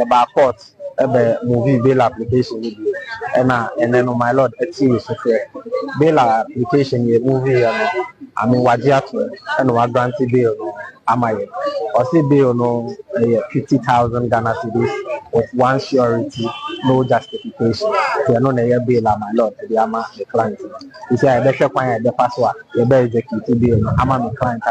about court movie bail application and then on my lord bail application movie I mean wajiatu and what granted bail amaye or say bail no 50,000 Ghana cedis with one surety, no justification. They are not a bail my lord the ama the client you say I better find the password you better execute bail no ama my client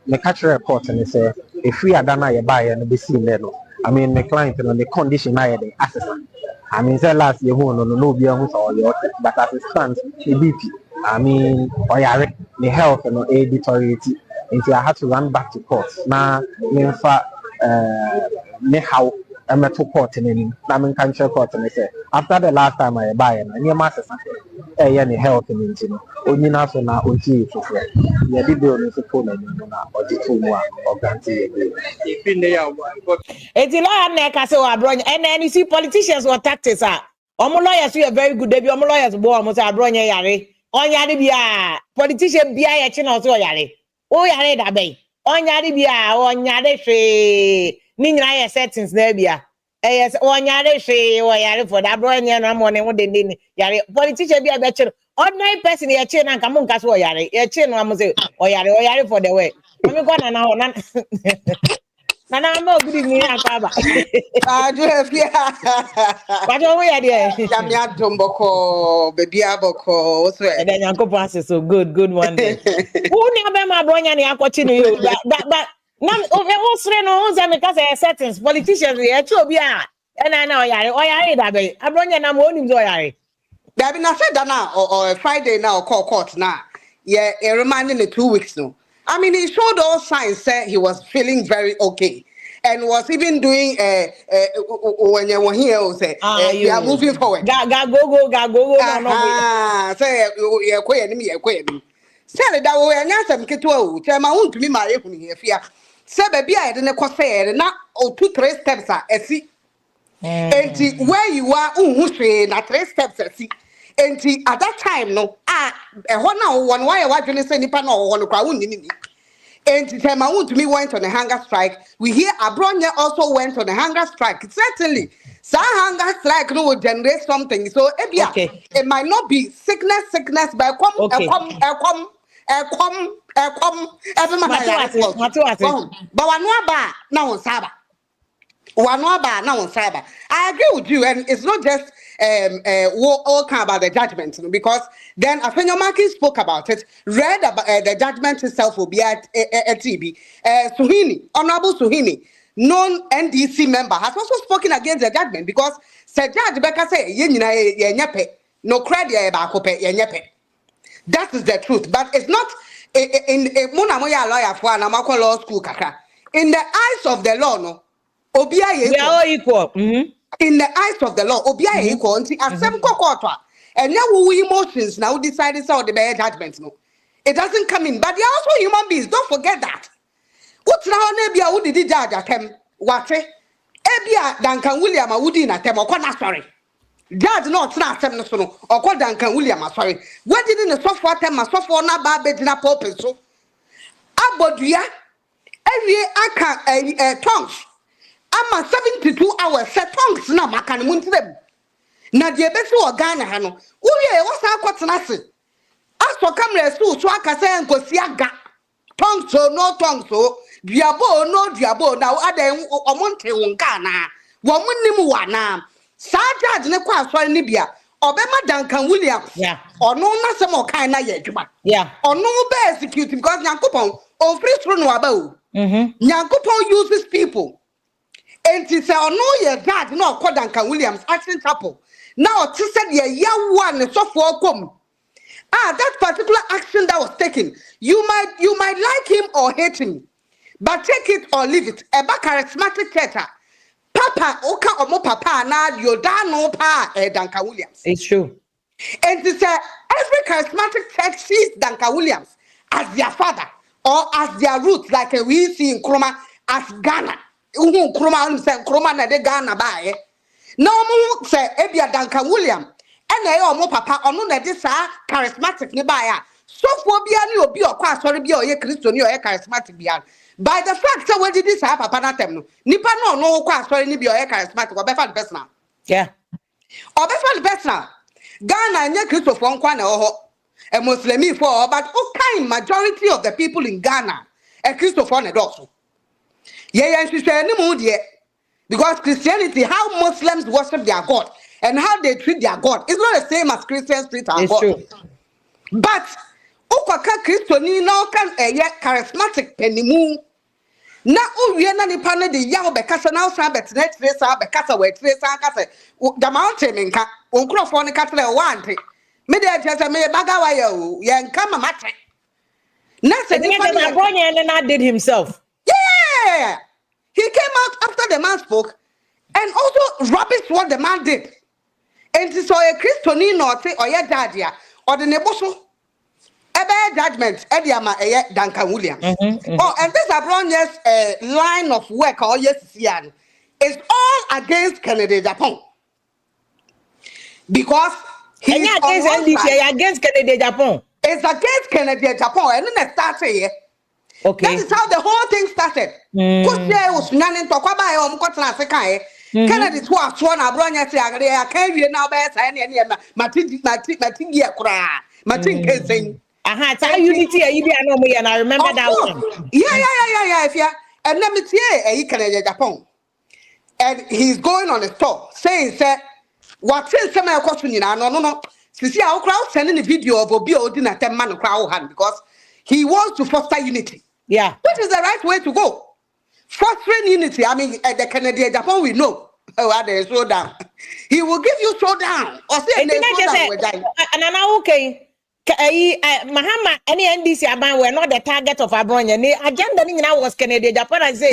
the catch report and they say if we are done I buy and be seen there. I mean the client on the condition I the assessment. I mean say last year no be on or your but as it stands the BP. I mean or the health and editoriality until I had to run back to court. Now in fact how I'm at court and I'm in country court and they say after the last time I buy and your master any health and only now so now until for yeah the bill is a phone and or the two more or guarantee it's a lot of say Abronye and then you see politicians or tactics are lawyers you are very good they lawyers bo almost Abronye yare on yare bia politician bia ya chino so yare o yare da bay on yare bia on yare hwe ni nyina ya settings na bia yes on yare hwe o yare for that Abronye no mo ne wo de yare politician bia be chiro ordinary person ya chi na nka mo nka so o yare ya chi no am say o yare for the way me go na na Nana mo good evening akaba. Do afia. What do we there? Jamia domboko, baby aboko, so and then Yanko so good one day. Who never my Abronye ni akwachi no you but nam o sre no unza me ka say settings politicians we e obi a na na oyare da be Abronye na mo onim so oyare. There be na said that now or Friday now call court now. Yeah, reminding the 2 weeks no. I mean, he showed all signs said he was feeling very okay. And was even doing when you were here, say we are moving forward. Go. No. Say you're quite enemy, you're quite enemy. Say that we are not some kito. Tell my own to me, my here. Fear. Say baby, I didn't cause say not 2-3 steps are see. And where you are, who say not 3 steps at see. And at that time, no, one why I was say nipa no one crowd. And Temaun to me went on a hunger strike. We hear Abronye also went on a hunger strike. Certainly, some hunger strike will generate something. So it might not be sickness, but I agree with you, and it's not just all about the judgment, because then Afenyomaki spoke about it, read about the judgment itself will be at TB. Suhini, Honorable Suhini, non-NDC member, has also spoken against the judgment because Judge Becca said, no credit that is the truth, but it's not in Munamoya lawyer for an Amako law school kaka. In the eyes of the law, no. We are all equal. In the eyes of the law, Obia equal until a same quarter. And now we emotions now decided so the bad judgment. No, it doesn't come in, but they are also human beings. Don't forget that. What's now Nebia who did judge at them? What? Ebia Duncan William Woodin at them or sorry. Judge not them or call Duncan William, sorry. What did in the software them a software na bad na pulpit so? Abodia, every aka tongues. I'm 72 hours set tongues na makan munti them. Na die beso Ghana ha no. Wo ye wo sa kwatena se. Aso camera so aka say enkosi aga. Tongues so no tongues so. Diabo no diabo na adan omonte won Ghana. Wo munnim wana. Sa judge ne kwa so ni bia. Obema Duncan Williams. Yeah. Ono na se mo kan na ye adwuma. Yeah. Ono be execute because Nyankopon o free through no aba o. Nyankopon uses people. And it's a no ye dad no called Duncan Williams Action Chapel. Now she said ye one so for come. That particular action that was taken, you might like him or hate him, but take it or leave it. Eba charismatic church. Papa oka omo papa na you da no pa Duncan Williams. It's true. And it's every charismatic church sees Duncan Williams as their father or as their roots, like we see in Kroma as Ghana. Kroma na de Ghana bae. No mo say ebia Duncan William. And omo papa ono na de sa charismatic ni bae. So phobia ni obi okwa sorry bia oye Christo ni oye charismatic bia. By the fact that when did this happen papa no nipa no kwa sorry ni bia oye charismatic obefa the personal. Yeah. Obefa the personal. Ghana nye Christo for nkwa na oho. A Muslimi for but okay majority of the people in Ghana a Christo for na doso. Yeah, because Christianity, how Muslims worship their God and how they treat their God, is not the same as Christians treat our God. True. But Ukaka Christoni now can a charismatic penimu. Na uwiena ni pane de yawo bekasa na usa betnet tresa bekasa we tresa kase the mountain nka onkrofo ne katele wante me de jese me baga wa yo ye nka mama tre na se ni pane Abronye and did himself. yeah, he came out after the man spoke and also rubbish what the man did. And so a Christoni no say or ya dadia or the neboso ebe judgment ediama Duncan Williams. Oh, and this Abronye's line of work or yes is all against Canada Japan. Because he's against Canada Japan. It's against Canada Japan and then it starts here. Okay. That is how the whole thing started. Because was running to Kwaba Kennedy to a sworn Abronye say I can't be now best any Matingia cry. Matin saying it's our unity and I remember that one. Yeah. And let me tell you, Canada Japan. And he's going on the store saying, sir, what's in some question? No. See, our crowd sending a video of Obio dinner 10 man crowd hand because he wants to foster unity. Yeah. Which is the right way to go. Fostering unity. I mean, the Canadian Japan, we know. Oh, they slow down. He will give you slow down. Or say, and okay. Mahama, any NDC Aban were not the target of Abronye. The agenda was Canadian Japan. I say,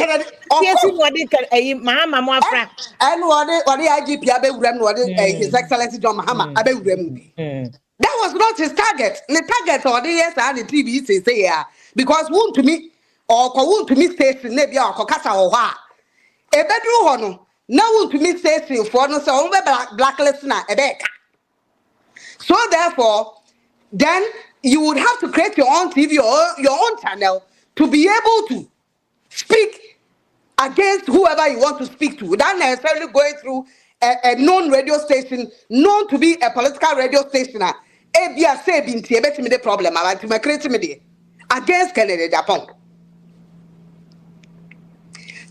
Mahama Mwafra. And what the IGP Abe His Excellency John Mahama Abe that was not his target. The target or the yes and the TV say yeah. Because wound to me or wound to me station maybe or Kokasa or ha. A bedroom hono. Now wound to me station for no so blacklist na ebeka. So therefore, then you would have to create your own TV or your own channel to be able to speak against whoever you want to speak to without necessarily going through a known radio station, known to be a political radio station. ABS say binti ebeti me the problem about me create me against Canada Japan.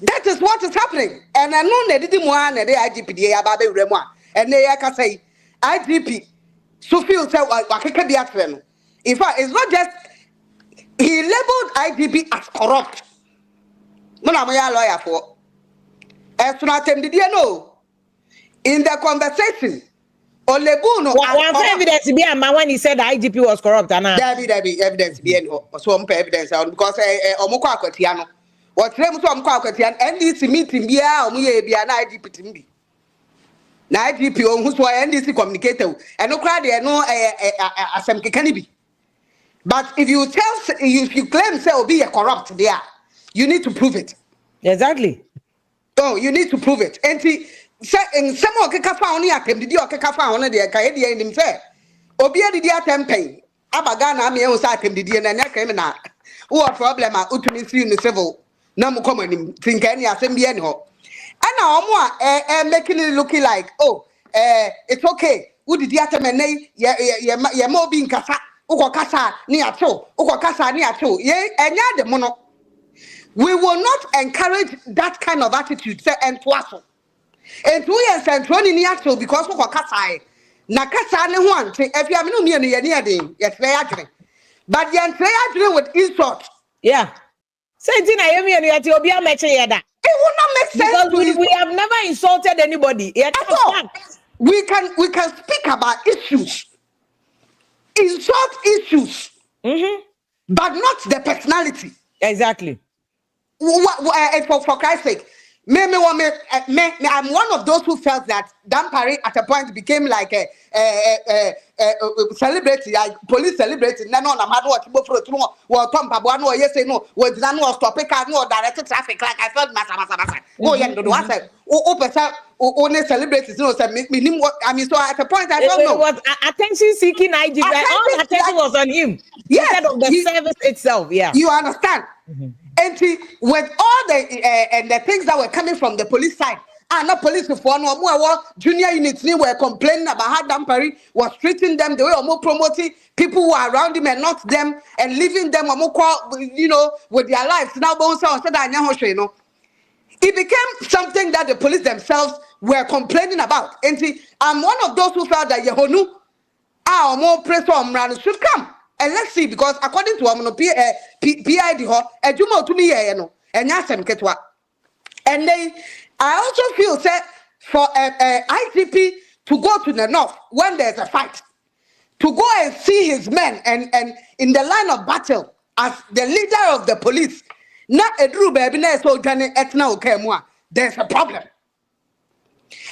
That is what is happening. And I know they didn't want the IGP the ababe remwa. And they can say IGP so feel say wakeke be atfeno. In fact, it's not just he labeled IGP as corrupt. Muna moya lawyer for. As soon as them did you know in the conversation. One evidence be when he said the IGP was corrupt. There be evidence be so evidence because omukọ akwatiano. What them so omukọ akwatiano NDC meeting be omuye be na IGP timbi. Na IGP ohun so NDC communicator and no cry there no asem kekani bi. But if you claim say obi a corrupt there, you need to prove it. Exactly. Oh, you need to prove it. And say in some of the found here, did you found on the Canadian in him say, Obia did ya campaign. Abagana me on side him did you and that came na. What problem are ultimately in the civil? No more common think any assembly anyhow. And now more making it looking like, it's okay. Who did ya tell me? Yeah, more being kasa, uko kasa near two, uko kasa near two, and ya the mono. We will not encourage that kind of attitude, say, and twasso. And 2 years and 20 years old because of what Kasai. Nakasa ne one, if you have no near the yes, they agree. But you agree with insult. Yeah. Say, Tina, Ethiopia match that. It will not make sense because we have never insulted anybody. At all. We can speak about issues, insult issues, but not the personality. Exactly. For Christ's sake. I'm one of those who felt that Dampari at a point became like a celebrity, like police celebrity. No, I'm not watching for two or Tom Pabuano, yes, no, was no stopping car, no directed traffic, like I felt massa. Oh, yeah, no, I said, only celebrities, no, I mean, so at a point I felt no. It was attention seeking IG, all attention was on him. Yes, instead of the service itself, yeah. You understand? And with all the things that were coming from the police side, not police before no junior units were complaining about how Dampari was treating them the way more promoting people who are around him and not them, and leaving them with their lives. Now, it became something that the police themselves were complaining about. And I'm one of those who felt that Yehonu, our more press should come. And let's see, because according to PID, to me, and and then I also feel that for ICP to go to the north when there's a fight, to go and see his men and in the line of battle as the leader of the police, not a true baby, there's a problem.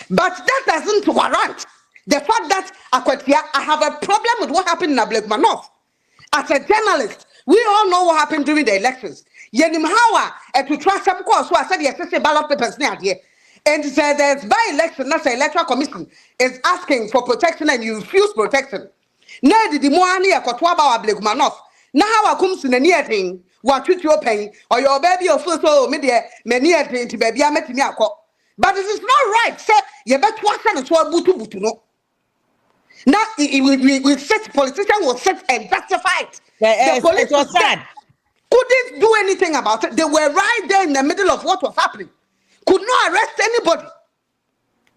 But that doesn't warrant the fact that I have a problem with what happened in Abronye. As a journalist, we all know what happened during the elections. Yenim hawa to trust some course. So I said yes, ballot papers near here. And said there's by-election, that's the electoral commission is asking for protection and you refuse protection. Now the moani a kotwaba Abronye. Now how comes in the near thing? What treat your pain or your baby or so media many thing to baby I met me. But this is not right, sir. You bet what and butu no. Now, we set politicians will set and justify it. The police was sad. Couldn't do anything about it. They were right there in the middle of what was happening. Could not arrest anybody.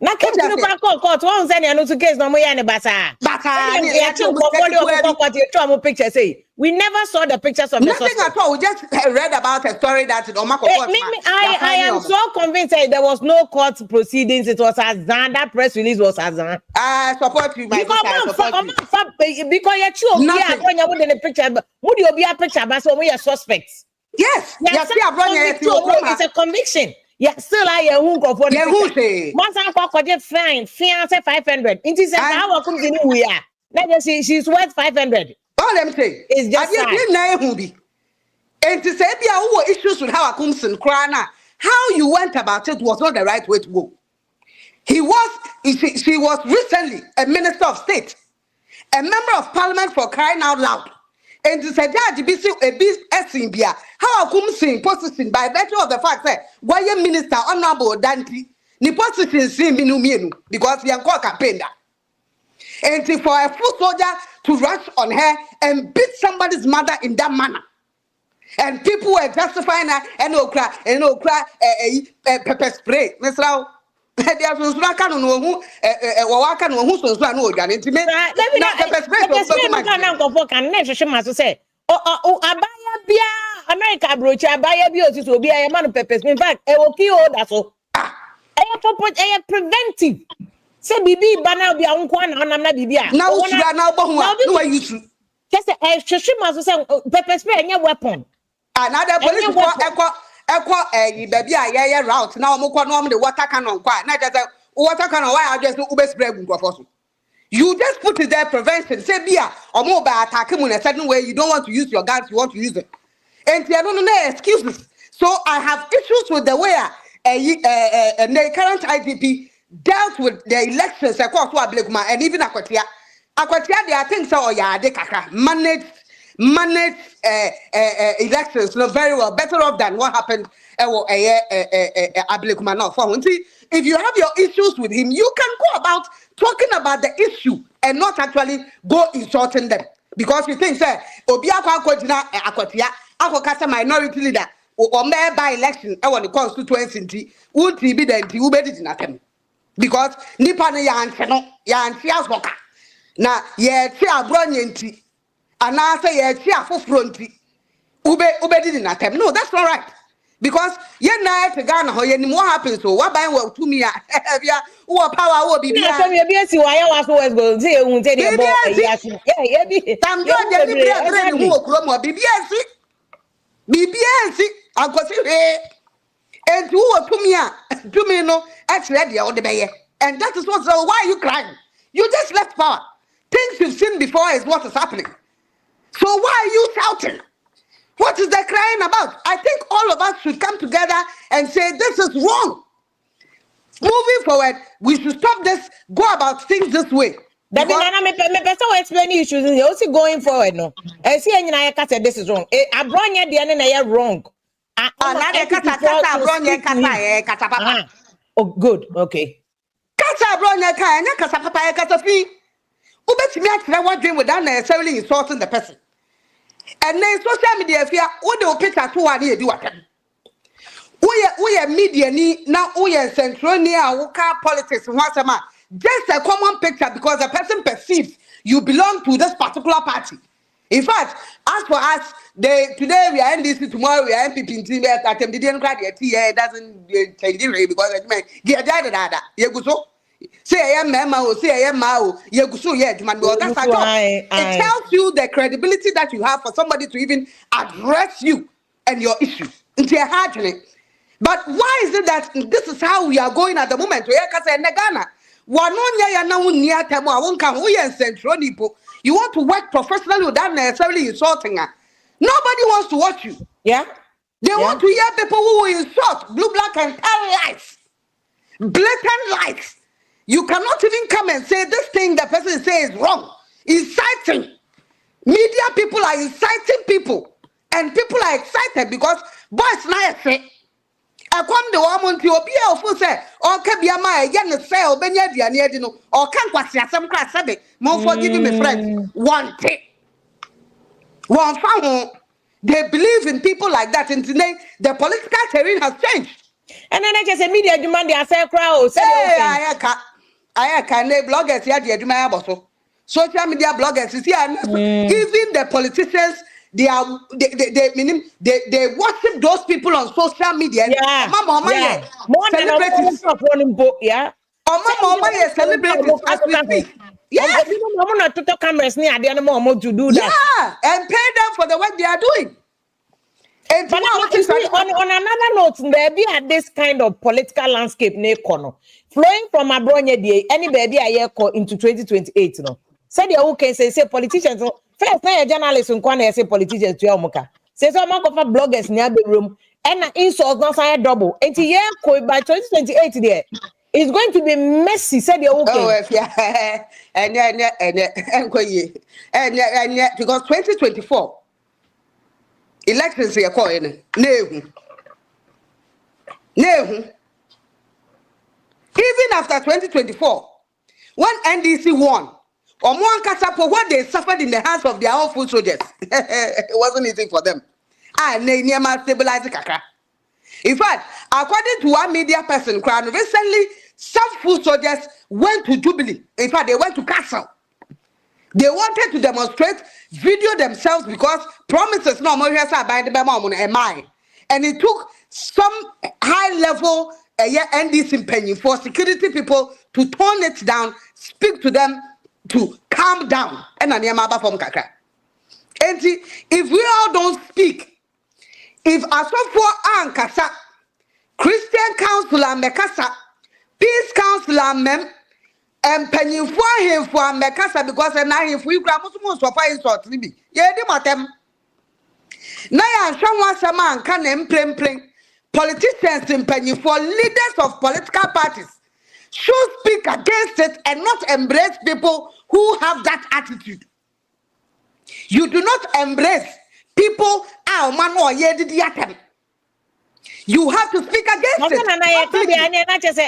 Na came to the court. One said, "I know to case no more any basa." Picture say we never saw the pictures of nothing at all. We just read about a story that I am so convinced that there was no court proceedings. It was Azan. That press release was Azan. I support you, my because you're true. Yeah, when you put in the picture, would you be a picture? But so we are suspects. Yes, it's a conviction. Yeah, still I go for the once I call get fine, fiance 500. It is how come in we are. Let us see, she's worth 500. All them say it's just and to say there issues with how I come in Krana. How you went about it was not the right way to go. She was recently a minister of state, a member of parliament for crying out loud. And to say that how I come sing position by virtue of the fact that why your minister honorable Dante ni position sing minu because we are called campaign. And for a foot soldier to rush on her and beat somebody's mother in that manner. And people were justifying her and cry pepper spray. Mr. There's no can no who who's no gun into me. Abaya bia America broach abaya bia otis obi a man pepper. In fact, e will kill that's all. Preventive. Say bibi bana bia unko na onam na bibia. Now no use to. Just say pepper spray any weapon. Another police baby a route now the water cannon quiet. Not just water cannon why I just ube spray go. You just put it there prevention. Say beer or mobile attack him in a certain way. You don't want to use your guns, you want to use it. And there are no excuses. So I have issues with the way the current IGP dealt with the elections across Abronye and even Akwatia. There are things they manage elections very well, better off than what happened Abronye. If you have your issues with him, you can go about talking about the issue and not actually go insulting them. Because you think, sir, Akwatia, minority leader, or mayor by election, the constituency, would be the because Nipana Yan Waka. Now, Abronye, and I say, for fronty, Ube didn't attempt. No, that's not right. Because you're not to Ghana, what happens? So, what by what to me? What power will be? Why I was always going to say, won't tell you BBS, I got it. And who are to me? do me no actually the other day. And that is what, so why are you crying? You just left power. Things you've seen before is what is happening. So why are you shouting? What is the crying about? I think all of us should come together and say this is wrong. Moving forward, we should stop this, go about things this way. That me person explain issues in also going forward no. I see any na say this is wrong. Abronye dey na wrong. Another kata Abronye kata papa. Oh good, okay. Kata Abronye kata papa kata fi. Ubetimi akyerɛ what dream without necessarily insulting the person. And then social media fear what the picture to one dey do atam. We media ni now we central ni a politics wasama. Just a common picture because the person perceives you belong to this particular party. In fact, as for us, today we are NDC, tomorrow we are NPP. It doesn't change it because say I am Mama, say I am Mao, it tells you the credibility that you have for somebody to even address you and your issues. But why is it that this is how we are going at the moment? You want to work professionally without necessarily insulting her. Nobody wants to watch you. Yeah. They want to hear people who insult, blue, black, and tan lies. Blatant lies. You cannot even come and say this thing the person says is wrong. Inciting. Media people are inciting people. And people are excited because boys now say, I come the woman to be able to say, or can be a my again say, or Benya Dianino, or can't watch some class sabe. More forgiving me, friend. One thing. One found they believe in people like that. And today, the political terrain has changed. And then I just say media demand they say crowd. Hey, I can bloggers here, the Eduma social media bloggers is here. Even the politicians. They worship those people on social media. Yeah. More celebrities. Yeah. Celebrities as we speak. Yes. To do that. Yeah, and pay them for the work they are doing. And but on another note, there be at this kind of political landscape flowing from Abronye day, any baby a year into 2028. No, said the okay say politicians. First, now journalists and say politicians to Yamuka. Say so amount of bloggers near the room and insults not say double. And by 2028 there, it's going to be messy. Said the okay. Oh yeah, and because 2024 elections are calling. No. Even after 2024, when NDC won. Or more for what they suffered in the hands of their own food soldiers. It wasn't easy for them. And they near stabilize Kaka. In fact, according to one media person, recently some food soldiers went to Jubilee. In fact, they went to Castle. They wanted to demonstrate, video themselves because promises no more by the Bama. And it took some high level NDC penny for security people to tone it down, speak to them. To calm down and from Kaka. And if we all don't speak, if Asofo Ankasa, Christian Councilor Mekasa, Peace Councilor Mem, and penny for him for Mekasa because now if we grab most of fire sort Libby, yeah, the matem. Now, someone some man can plain politicians in penny for leaders of political parties. Should speak against it and not embrace people who have that attitude. You do not embrace people. You have to speak against it.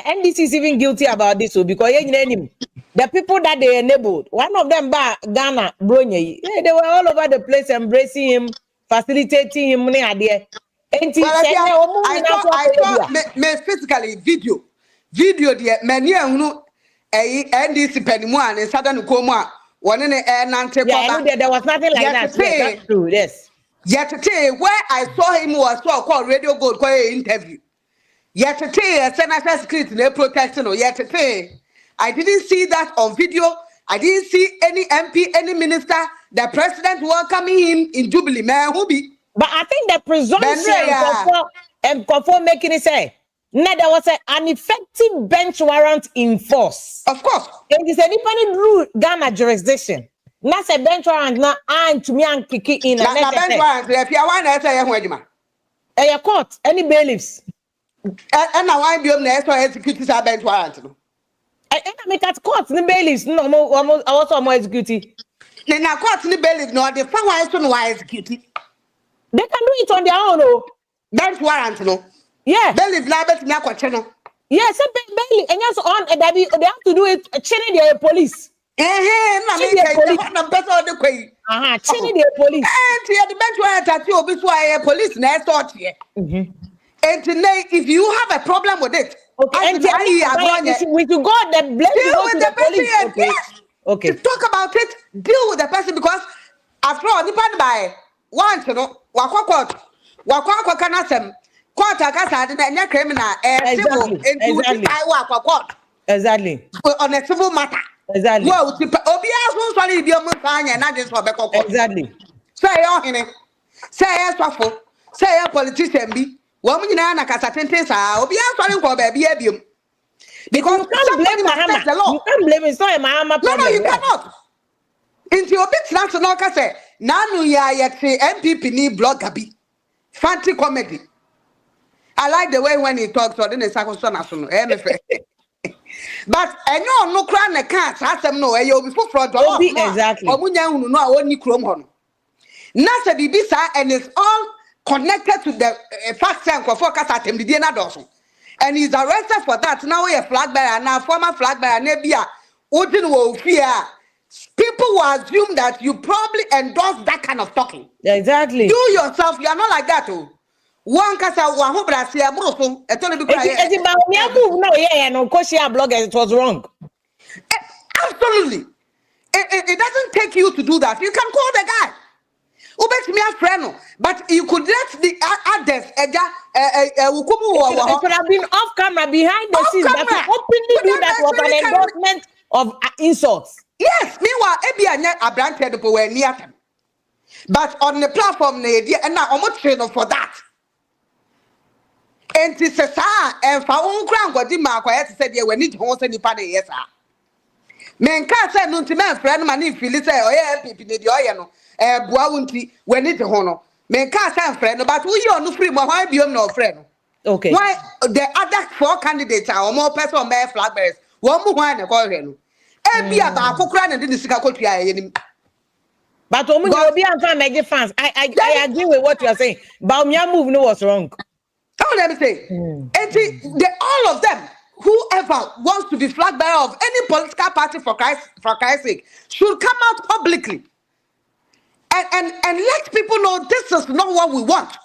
NDC is even guilty about this because the people that they enabled, one of them, Ghana, Abronye, they were all over the place embracing him, facilitating him. I saw physically video the many who NDC Pennyman and Southern Coma, one in the air Nante. There was nothing like that. That's true, yes. Yet today, where I saw him was so called Radio Gold interview. Yet today, a senator screte they protesting. Yet today, I didn't see that on video. I didn't see any MP, any minister, the president welcoming him in Jubilee. Man, who be? But I think the presumption and conform making it say. Now there was an effective bench warrant in force. Of course. It is any rule Ghana jurisdiction. That's a bench warrant now and to me and kiki in a bench warrant. If you want to say a court, any bailiffs. And now I be on the executive bench warrant. I make at court the bailiffs no more also more executive. Then I court the bailiff no the power is on executive. They can do it on their own, no. Bench warrant, no. Yeah. Bailiff labet na kwa channel. Yes, bailiff and yes on they have to do it chaining the police. Na me say the person the quay. Chaining the police. And the bench warrant at you be so police na escort here. And today if you have a problem with it, okay, and we should go the blame deal with the person. Okay. Yes. Okay. To talk about it, deal with the person because after all, depend by one to know wakwa kana sem court akasa de na criminal civil into court. Exactly. On a civil matter. Exactly. Well, obi aso sorry bi omo fanya na je so be court. Exactly. Say yo hene. Say yo swafo. Say yo politician bi. Wo mu nyina na kasa tenten sa obi aso nko ba bia biom. Because you can't blame Mahama. You can't blame it's not a Mahama problem. No, you cannot. Into your bit chance no ka say nanu ya yete MPP ni blogger bi. Fancy comedy. I like the way when he talks or then it's but I know no crown the cats asem no you before fraud exactly. Omunya hunu no a woni krom ho no. Na se bibisa and it's all connected to the fact and for kasa temdie na doso. And he's arrested for that. Now we a flag bearer, now former flag bearer, nebia, Odin will fear. People will assume that you probably endorse that kind of talking. Exactly. You yourself, you are not like that. Oh. One kasa one who Brasia Broso, a totally blogger, it was wrong. Absolutely. It doesn't take you to do that. You can call the guy. Me a friend, but you could let the others it could have been off camera behind the scenes that to openly do that was an endorsement of insults. Yes, meanwhile, Ebia Abronye the power near them. But on the platform, and now almost trained for that. And this is and for own ground, what the mark said, we need to hold any party. Yes, sir. Men can't say no to men, friend, man, if you say, oh, yeah, people did the oil. Buawunti when it hono. Men can't say friend, but we are no free, but why be no friend? Okay. Why the other 4 candidates are more person bear flag bearers? One more one call him. Be about Pokran and didn't see a but be and fans. I agree with what you are saying. Baumia move no was wrong. Oh, let me say, and all of them, whoever wants to be flag bearer of any political party for Christ's sake, should come out publicly. And let people know this is not what we want.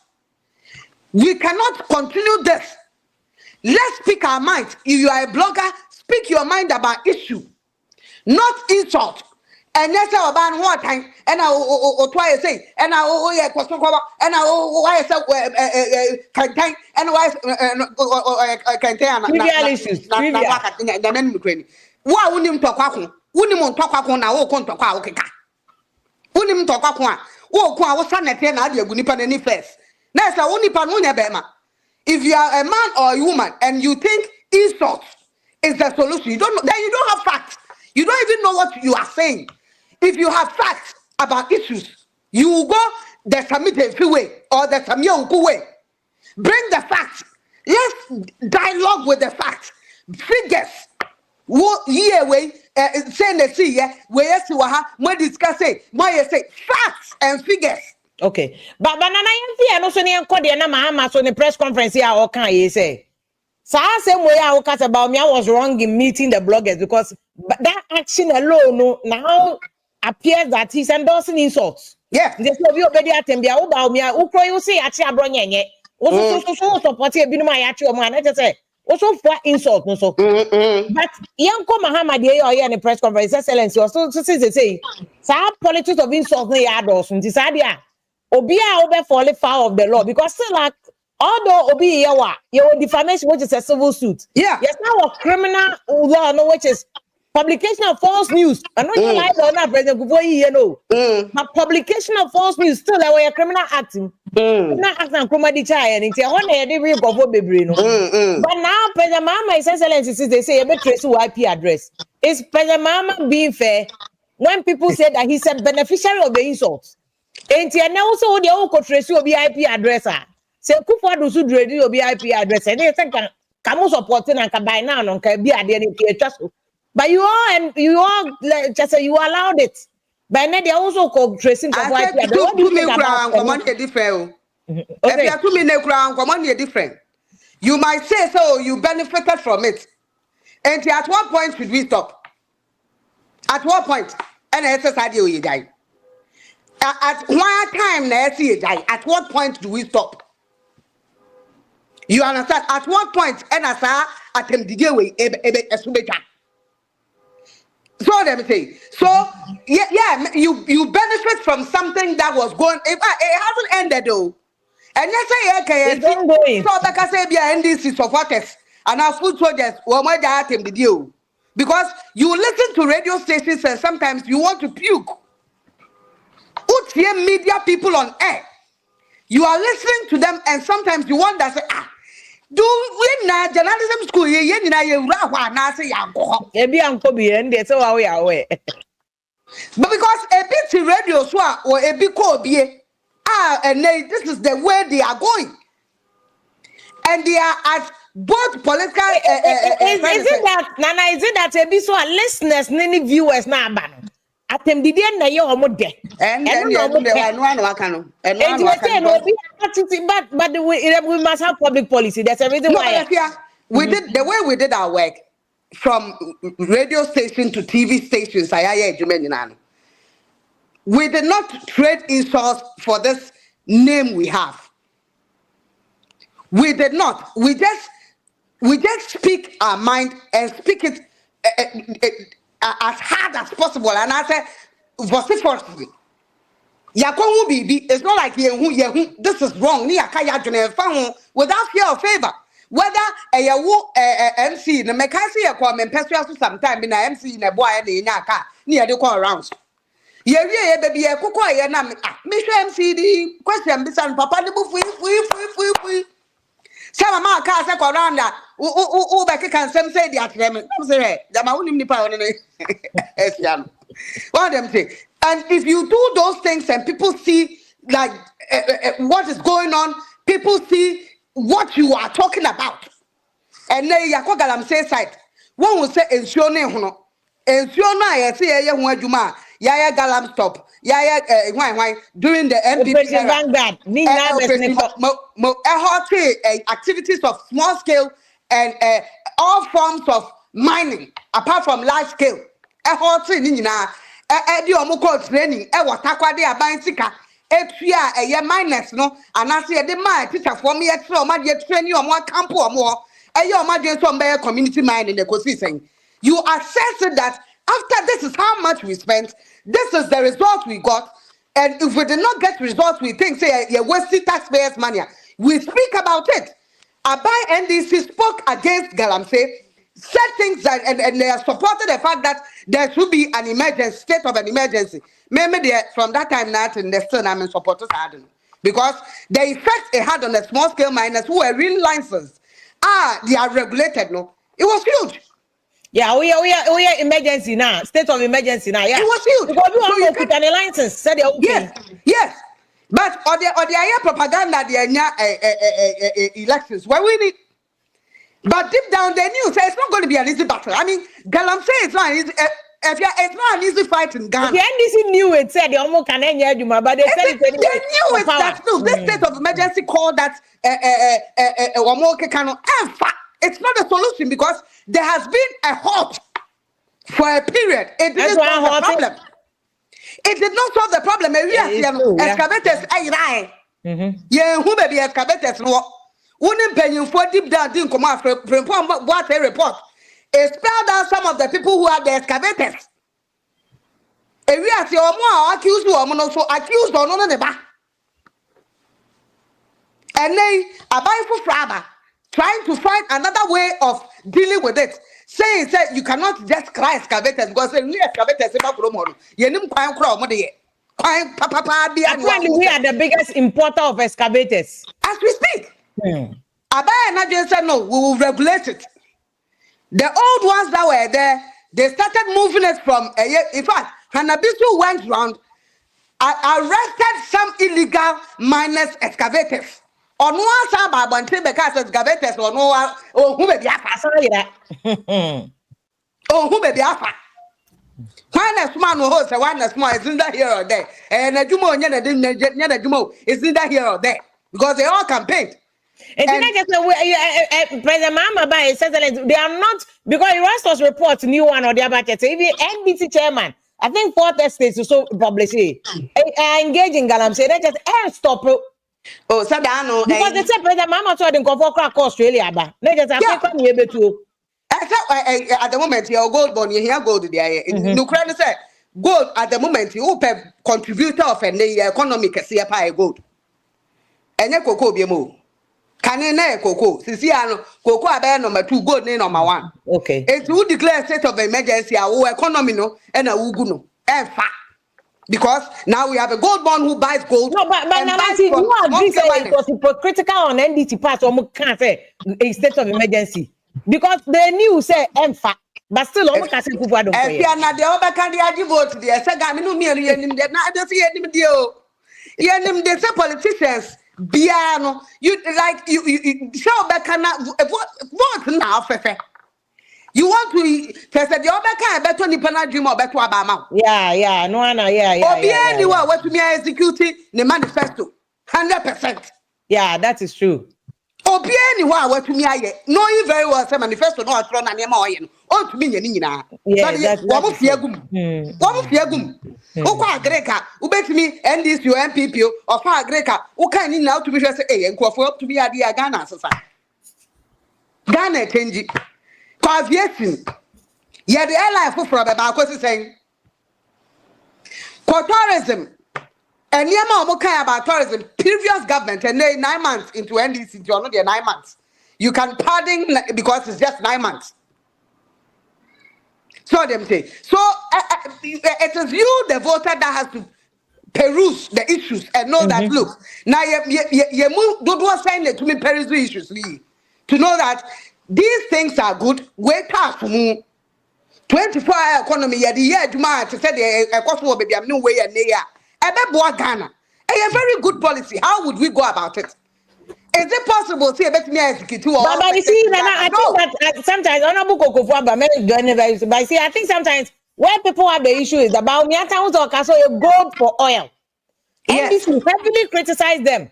We cannot continue this. Let's speak our mind. If you are a blogger, speak your mind about issue, not insult. And yes, about what time and I twice say and I and I say campaign and why trivial issues. Why wouldn't him talk? Wouldn't him talk on our own talk? Unim tokwa kwa wo kwa wo sanete na ade agunipa nani first na say wo nipa no nya bema. If you are a man or a woman and you think insult is the solution, you don't have facts. You don't even know what you are saying. If you have facts about issues, you will go the Samite way or the Samia way. Bring the facts. Let's dialogue with the facts. Figures. What year way saying the see where you are discuss it, say facts and figures. Okay, but banana and no so near Kodia na Mahama so the press conference here or can you say? So I same way I talk about me, I was wrong in meeting the bloggers because that action alone now appears that he's endorsing insults. Yeah, there's no obedi atembia about me. Who you say actually Abronye? So support you be my actual man. I just say. Also for insult, no so. But Yanko Mahama the in the press conference, excellency, also say, some politics of insult no yados from Tisadia. Obia over fall foul of the law because still like although Obi yawa, your defamation which is a civil suit. Yeah. Yes, now a criminal law no which is publication of false news. I know you like or not, President Kufuor, you know. But publication of false news still there were criminal acting. Criminal act and criminal chai and it's a one day we go for baby. But now President Mahama, His Excellency, they say a trace IP address. Is President Mahama being fair when people say that he's a beneficiary of the insults? And also the old trace your IP address. Say Kufuor do should ready your IP address and they think come supporting and can buy now on can be at the end of but you all just say you allowed it. But then they also called tracing for white people. What do you think about different? If you are 2 minutes ground, come on, different. You might say so you benefited from it. And at what point should we stop? At what point? And exercise you die. At one time, at what point do we stop? You understand? At what point? And as I attempt to deal with so let me say. So yeah, you benefit from something that was going. It hasn't ended though. And let's say okay, so because say be NDC supporters and our food soldiers, well, my dad attempt to deal because you listen to radio stations and sometimes you want to puke. Put here media people on air. You are listening to them and sometimes you want to say do we na journalism school ye na ye wura hwa na say yanko e bi anko bi en dey say wa we aware but because a bit radio so or a bit ko bie and this is the way they are going and they are at both political is it that Nana is it that a bit so listeners any viewers na aba no atem didi na ye omo de and then no waka no and but we must have public policy. That's a reason why we did the way we did our work from radio station to TV stations. We did not trade insults for this name we have. We did not. We just speak our mind and speak it as hard as possible. And I said, vociferously. Yakongu bibi, it's not like this is wrong. Without fear or favor. Whether a MC, the Mekasi yakwa mempesuasu sometime in a MC in a boy and in yaka near the call rounds. Ye baby a kuko ya na Mr. MCD question bisan papa de fui. Sama ma ka se ko randa u be kan sem say the atrem. Say jama unim ni pa one esiano. What them say? And if you do those things and people see like what is going on, people see what you are talking about. And then Yako Galam say side. One will say ensione hono. Ensiona ya say ya hu adwuma. Yaya Galam stop. Yaya why during the MPP activities of small scale and all forms of mining apart from large scale. Edi omuko training watakwa de aban sika etua eye minus no anase e de ma teacher for me etre o ma de training o mo camp o mo eye o ma de so mbe community mining the consistent. You assess that after this is how much we spent, this is the result we got, and if we did not get results we think say you wasting taxpayers money. We speak about it. Abai NDC spoke against Galamsey, said things that and they supported the fact that there should be an emergency, state of an emergency. Maybe from that time now and they still I'm in supporters had because the effect it had on the small scale miners who were really licensed, they are regulated. No, it was huge. Yeah, we are emergency now, state of emergency now. Yeah, it was huge. Because we want to put an license. Said okay. Yes. But or the propaganda the elections were winning. But deep down they knew so it's not going to be an easy battle. I mean, Galamsey it's not easy. It's not an easy fight in Ghana. The NDC knew it, said they almost can end Juma, but they said it. They knew it that no, this state of emergency called that it's not a solution because there has been a halt for a period. It didn't solve the problem. It did not solve the problem. Excavators, who may be excavators no. Wouldn't pay you for deep down didn't come out from what a report. It spelled out some of the people who are the excavators. If we are more accused or also accused or none of the back. And they are buying for Fraba trying to find another way of dealing with it. Saying you cannot just cry excavators because we excavators Apparently, we are the biggest importer of excavators. As we speak. Abaya and just said no, we will regulate it. The old ones that were there, they started moving it from in fact, Hanabisu went round, arrested some illegal miners excavators. On one side, by Bonte because excavators or no, who may be who may be afa. One man who holds a one small is in that here or there, and a Jumo Jumo is in that here or there because they all campaigned. President Mahama by they are not because Erasmus reports new one or the other. Even NBC chairman, I think Fourth Estate so publish it. Engaging Galam say they just stop. Oh, Sadano, because they said President Mahama told them go for crack Australia, but they just have to at the moment, your gold bond, you hear gold there. No credit say gold at the moment, you open contributor of an economic CFI gold. And you cocoa be more. Can you know cocoa? Siciano, cocoa abe number 2, gold name number 1. Okay. It will declare state of emergency, our economy no, and a uguno. And fact. Because now we have a gold bond who buys gold. No, but Nancy, you agree it was hypocritical on NDT part or can't say a state of emergency. Because they knew say EMFA, but still almost can't say who don't say. If you are not the other candidate vote, there, say I don't see any deal. They say politicians. Biano, you like you show back vote now, Fefe. You want to test the other kind better than the dream or better about. Yeah, no, yeah. Anyway, what to me executing the manifesto 100%. Yeah, that is true. Obi anyway, what to me knowing very well say manifesto no atro na nema oye no to me nyina. Yeah, that's one fiagum. Ukwa agreka ubetimi NDC MPP of agreka uka ni na to me say eh nkofo to me ade Ghana asesa. Ghana change. Aviation. Yeah, the airline for about what's saying. For tourism, and Yama about tourism, previous government, and they 9 months into NDC, you're not there 9 months. You can pardon because it's just 9 months. So them say. So it is you, the voter, that has to peruse the issues and know that look. Now you don't saying it to me peruse the issues, to know that. These things are good. Wait up for 24-hour economy. Yeah, the year Juma to say the cost will be a new way and near. Ebe Ghana. A very good policy. How would we go about it? Is it possible to bet me as But you see, I think that sometimes but see, I think sometimes where people have the issue is about me and gold for oil. And this will heavily criticize them.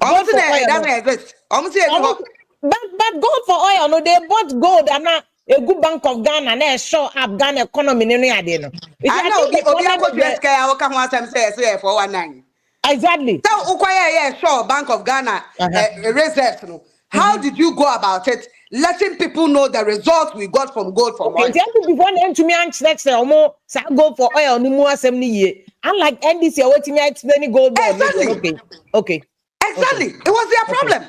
Gold for oil. But gold for oil, no, they bought gold and not a good bank of Ghana and they show up Ghana economy in I know. Exactly. So, sure, Bank of Ghana reserves. How did you go about it? Letting people know the results we got from gold for oil. Before them to me and next gold for oil no more 70 years. Unlike NDC, waiting me explaining gold. Exactly. Okay. Exactly. It was their problem.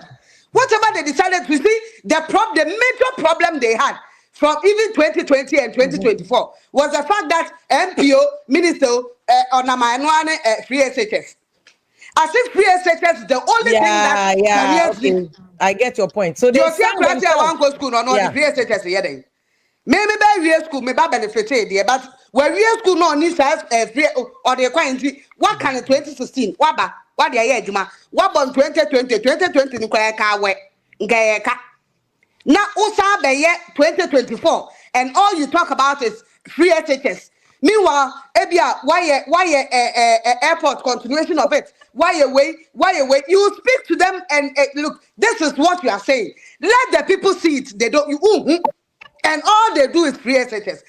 Whatever they decided to see, the major problem they had from even 2020 and 2024 was the fact that MPO, Minister, on free SHS. As if free SHS is the only thing that I get your point. So they one go school or not free SHS here. Maybe by real school, maybe benefit there, but where real school no needs free or the quantity, what kind of 2016? What the year, Juma? What about 2020 ni kwa kawe ngayeka. Now usa be year 2024 and all you talk about is free SHS. Meanwhile, ebia why airport continuation of it? Why away? You speak to them and look, this is what you are saying. Let the people see it. They don't and all they do is free SHS,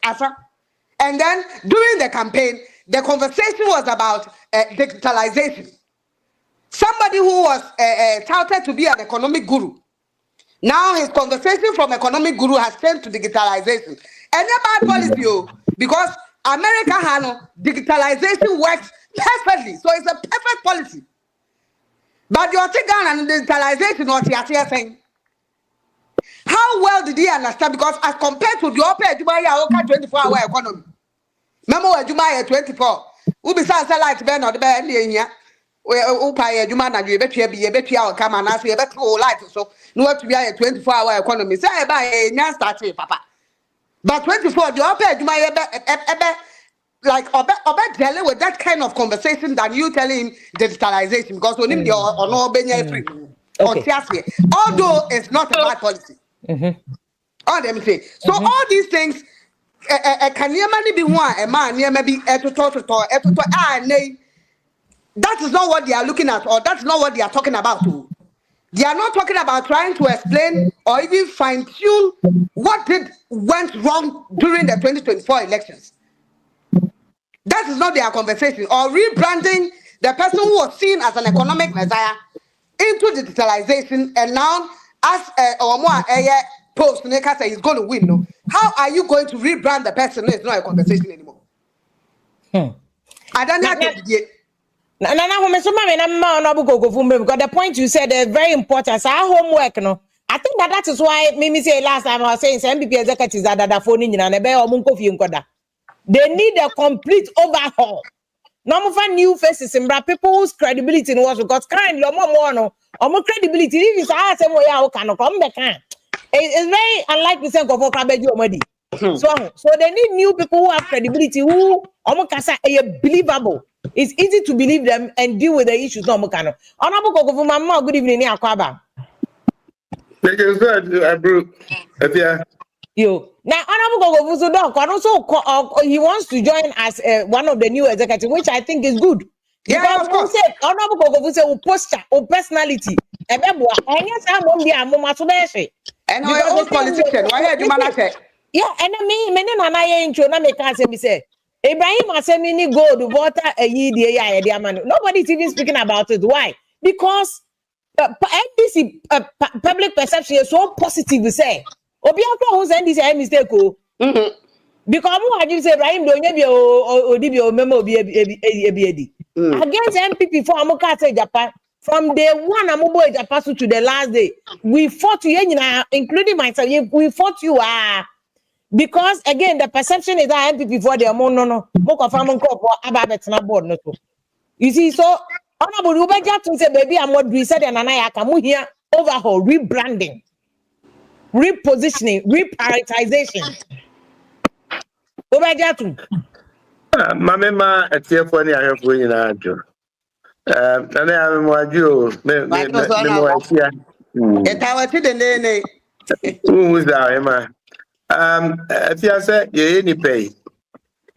Asa. And then during the campaign, the conversation was about digitalization. Somebody who was touted to be an economic guru. Now his conversation from economic guru has changed to digitalization. And a bad policy, because America digitalization works perfectly. So it's a perfect policy. But your Ghana and digitalization what you are saying. How well did he understand? Because as compared to the upper Jumaya 24-hour economy. Memo Jumaya 24. Who besides the light burn or the bed here? Upaya Jumana, you bet you bet you come and ask you bet light so no to be a 24-hour economy. Say by a young start, papa. But 24, the upper Jumaya like Obe dealing with that kind of conversation than you telling him digitalization because when him the or no free. Although it's not a bad policy. All them say. So all these things can you be one a man near maybe that is not what they are looking at, or that's not what they are talking about too. They are not talking about trying to explain or even fine-tune what went wrong during the 2024 elections. That is not their conversation. Or rebranding the person who was seen as an economic messiah into digitalization, and now as post maker say he's going to win. No, how are you going to rebrand the person? No, it's not a conversation anymore. I don't know. Because the point you said is very important. So our homework, no. I think that is why Mimi said last time I was saying MPP executives are that phone in and they need a complete overhaul. No more new faces and people's credibility in what because currently more credibility is I say more can come back. It's very unlike the same of already. So they need new people who have credibility, who almost are believable. It's easy to believe them and deal with the issues. No, Mokano. Honorable Mama, good evening, Akwaba. You now, Honorable also he wants to join as one of the new executives, which I think is good. Yeah, of course. Honorable Gogovu say posture or personality. And yes, I'm on the Amomasobeshi. And our own politician, why had you manage? Yeah, and I ain't sure make us say. Ibrahim Asemini gold water a year, nobody's even speaking about it. Why? Because NDC public perception is so positive. We say, Obiako who's NDC mistake. Because what you say, Ibrahim don't be or memo be against MPP for Amokate Japan. From day one, Amubo Japan to the last day, we fought you, including myself. We fought you. Because again, the perception is that MPP for the no. You see, so honorable Ubeja to say, baby, I'm what we said, and I come here overhaul, rebranding, repositioning, reprioritization. Ubeja to Mamma, a tear for any I have winning Andrew. And I am what you who is that, Emma? If you say you any pay,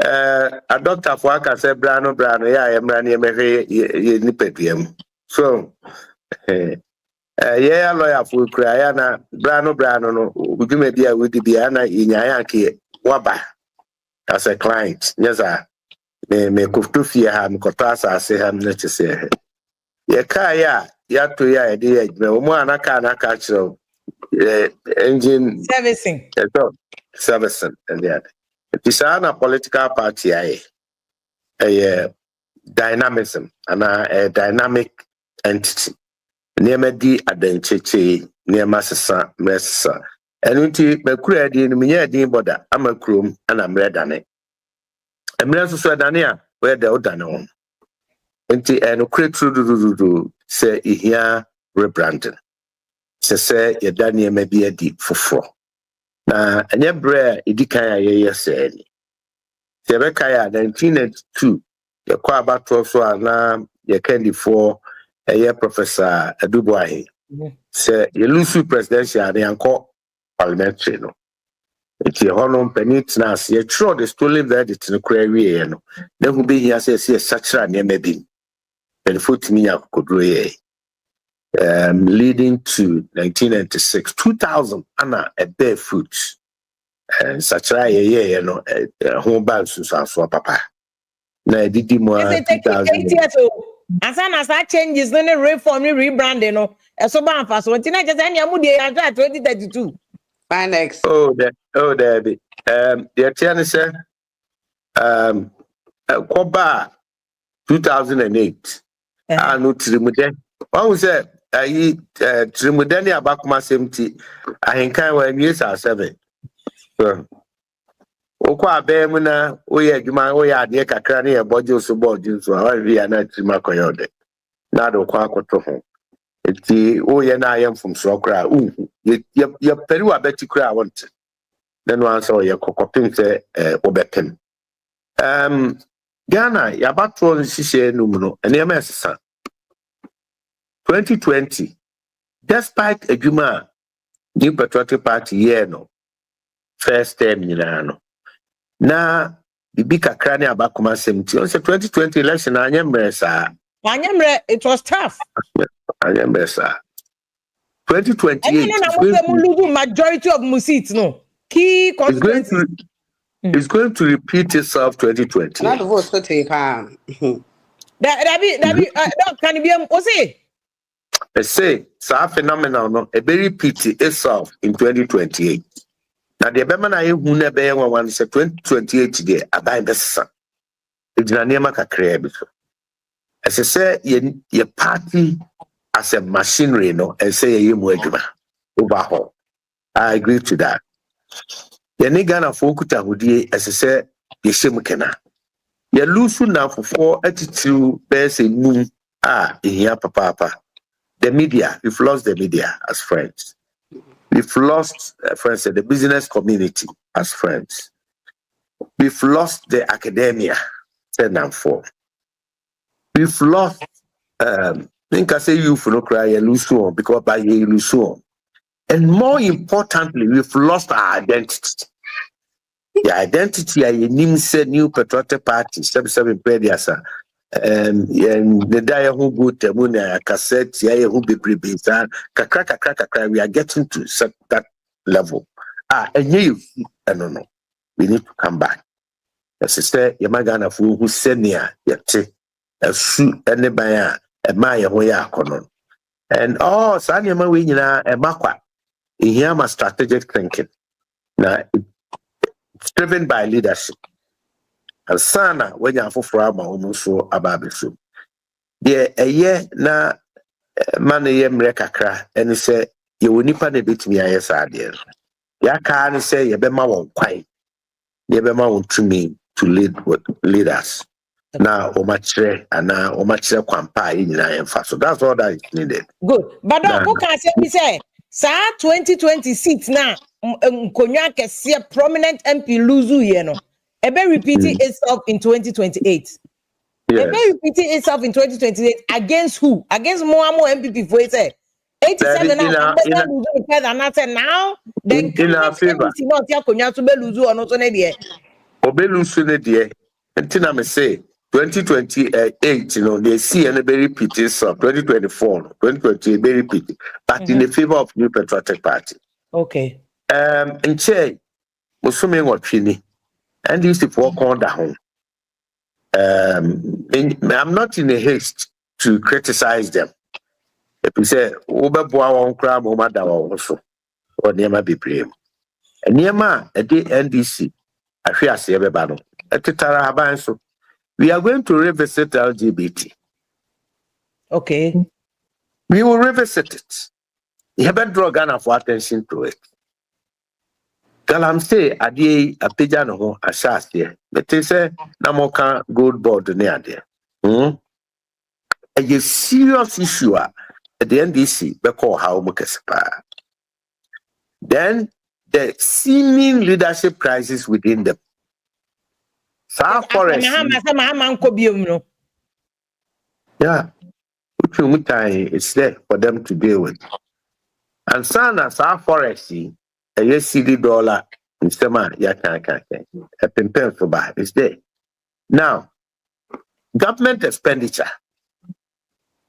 a doctor for I can say Brano, yeah, I am running a nippium. So, yeah, lawyer for Kriana, Brano, we do maybe I would be Anna in Yayanki, Waba, as a client. Yes, sir. Me kuftufi ham kotasa se ham neche se. Ye kaya ya to ya idea me omo anaka na kachiro engine servicing and that. It is a political party a dynamism and a dynamic entity. Near di adencheche near masasa mesa. And until me kure di me di boda am a chrome and I'm red on it. I'm not so Dania where the Odano. And create through say here rebranding. Say your Dania may be a deep for four. Now, and your bread, Idikaya, yes, said. Sebekaya 1992, your Quaba Toso and your candy for a year Professor Aduboy. Say, you lose presidential and uncle parliamentary. No. It's a honor penitence. You're sure they still live there. It's no query. Then who be here says, such a name maybe. And foot me up could leading to 1996, 2000, Anna a barefoot. And such a year, home balance so papa. Now, did you more? As soon as that changes, then a reform, rebranding, no, as so bad for so. Until I just any amudi 2032. Next. Oh, there be. The attorney said, Koba 2008. I know to One was said, I Trimudani Abakuma 70. I encounter when years are 7. Okwa Bemuna, Oya Juma, Oya, dear Kakrani, a Bojo Subordins, or we are not Makoyode. Not Okwa home. It's the Oya I am from Sokra. Your Peru, I bet you cry. I want. Then one saw your cocopin say, Obetem. Ghana, Yabatron Shisha Numino, and MS 2020, despite a Juma, New Patriotic Party, yeah, no, first term, you know. Now, the big Akrani Abakuma 70, also 2020 election, I remember, sir. It was tough. I remember, sir. 2028 majority of seats, no. Key consequences. It's going to repeat itself 2020. Not the vote to take That can be I say, so phenomenal, no, a very pity itself in 2028. Now, the Bemana who never one said 2028 today, I buy the son. It's not near my career. As I say, your party as a machinery, no, and say you overhaul. I agree to that. The Nigana Fokuta Hudi, as I said, the Shimukena. You lose now for 4 attitude, there's a moon, in here, papa. The media, we've lost the media as friends. We've lost, friends, the business community as friends. We've lost the academia, 10 and 4. We've lost, I think I say you for no cry, you lose one, because by you lose one. And more importantly, we've lost our identity. The identity I name said New Patriotic Party, 77 Pediasa, and the dia who go to Muna cassette, who be prepared, kakra, we are getting to that level. And you, I don't know, we need to come back. As I say, Yamagana who senior, yet a shoe, and baya, a maya, hoya conon. And Sanyama Winina, a makwa. Here, my strategic thinking. Now, it's driven by leadership. And sana, when you have for almost so about so. Yeah, a year na money kakra, and he say, you will nipa ne bit me, yes, idea. Ya can't say, you be my one quite. You be my one to me to lead us. Now, Omachre, and now Omachre Kwampa in I so that's all that is needed. Good. But who can say, Sir, 2020 seats now, Konya can see a prominent MP lose, you know. Ebe repeating itself in 2028. Yes. Ebe repeating itself in 2028 against who? Against more MPP for it. 87 now, then in our favor. Not Konya to be lose or not on idea. Obelusu dear, until I say 2028, you know, they see and they repeat itself. 2024, 2028, they repeat it, but in the favor of New Patriotic Party. Okay. And Che, Musume Watchini, and used to walk on the home. I'm not in a haste to criticize them. If we say, Oberboa won't crab, Omada also, or Nema be brave. And Nema, a day NDC, I fear I see everybody. We are going to revisit LGBT. Okay. We will revisit it. You haven't drawn Ghana for attention to it. Galamse, Adi, a pigeon home, a shas there. But they say, Namoka gold board near there. A serious issue at the NDC, because how Mukespa. Then the seeming leadership crisis within them. Forex. Yeah, it's there for them to deal with. And Sana Forex, a USD dollar, Mr. Man, a pimpen for buy is there. Now, government expenditure.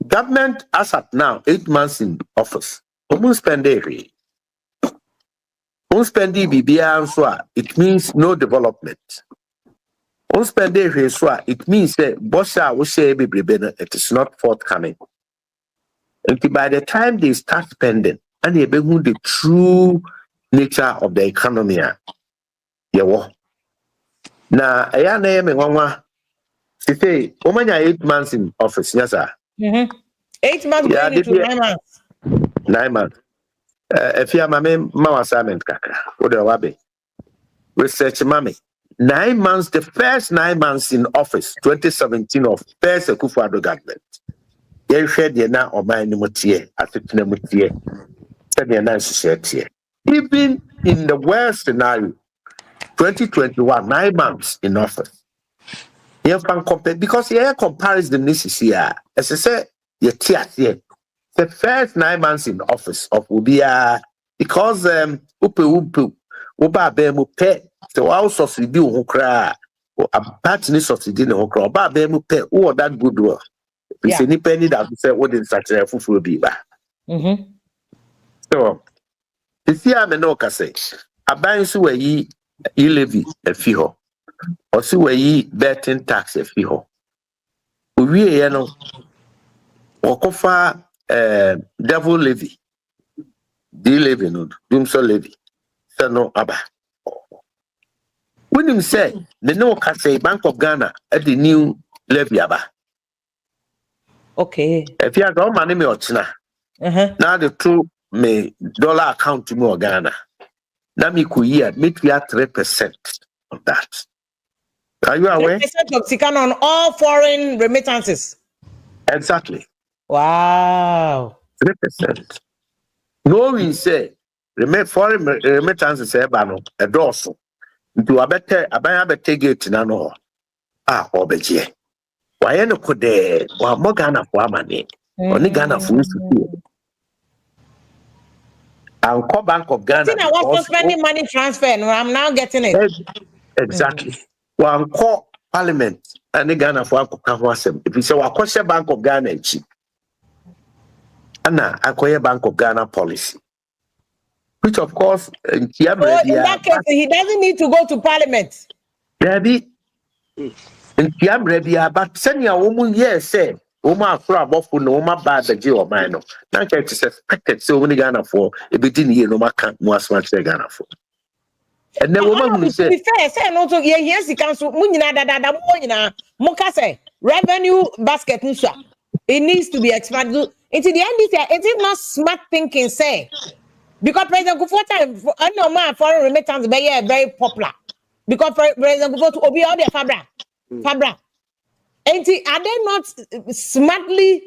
Government as at now, 8 months in office, almost spend every. It means no development. It means that it is not forthcoming. And by the time they start spending, and they begin the true nature of the economy. Now, I am say, 8 months in office, yes, sir. 8 months going into 9 months. 9 months. If you are my assignment, kaka, what do I research, mommy. 9 months, the first 9 months in office, 2017 of first Akufo-Addo government. You shared the now or my numotie, African mutie, even in the worst scenario, 2021, 9 months in office. You can compare because you comparison this is here. As I said, you here. The first 9 months in office of Ubia because Uba Bemu pay so also subsidy who cry a partner subsidy no cry Uba Bemu pay who that good work. We say ni penny that we say what in such a full be ba. So this year me no ka say aban so we levy a fee ho or so we betting tax a fee ho. We ye no okofa devil levy. D levy no doom so levy. So no aba. When him say the no can say Bank of Ghana at the new levy aba. Okay. If you have money me ochina. Now the true me dollar account to me Ghana. Now me could year make we at 3% of that. Are you aware? 3% of Sikan on all foreign remittances. Exactly. Wow. 3%. No we say foreign remittances no a dorsal. Do a better gate na no. Obeje. Why no could there or more Ghana for money? Only Ghana for and call Bank of Ghana. I was spending money transfer, no, I'm now getting it. Exactly. One call Parliament and the Ghana for Akukawasem. If you say Wakosha Bank of Ghana cheap. Anna, acquire Bank of Ghana policy. Which of course in that case, he doesn't need to go to Parliament. Ready? In Tiam Rebia, but send your woman, yes, say, Oma for a buffalo, no ma bad the Geo Mino. Now it is expected so many Ghana for a bit in here, no ma can't more much Ghana for. And the woman who said, say no to yes, he can so Munina da Mokase revenue basket. It needs to be expanded. Into the end, it is not smart thinking, say. Because President Kufuor, I know my foreign remittance be very popular. Because President Kufuor to obi all the Fabra. And are they not smartly,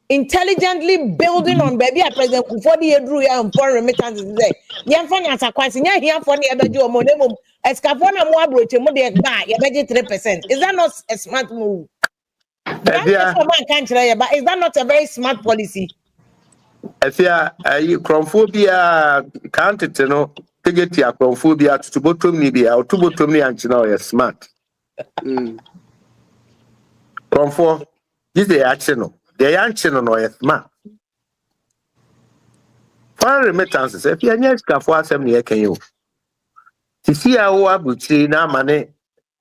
intelligently building on baby President Kufuor the drew and foreign remittances there? Yan funny as a question, here for the other job, Monemo, Escapona Moabroche, Mode buy, you budget 3%. Is that not a smart move? That's for my country, but is that not a very smart policy? If you chromophobia can't it no get your chromophobia to bottom me or to bottom me and you know you're smart. Chromophobia this the action the action no you're smart. Foreign remittances if you are for 7 years can you see how abuchi na money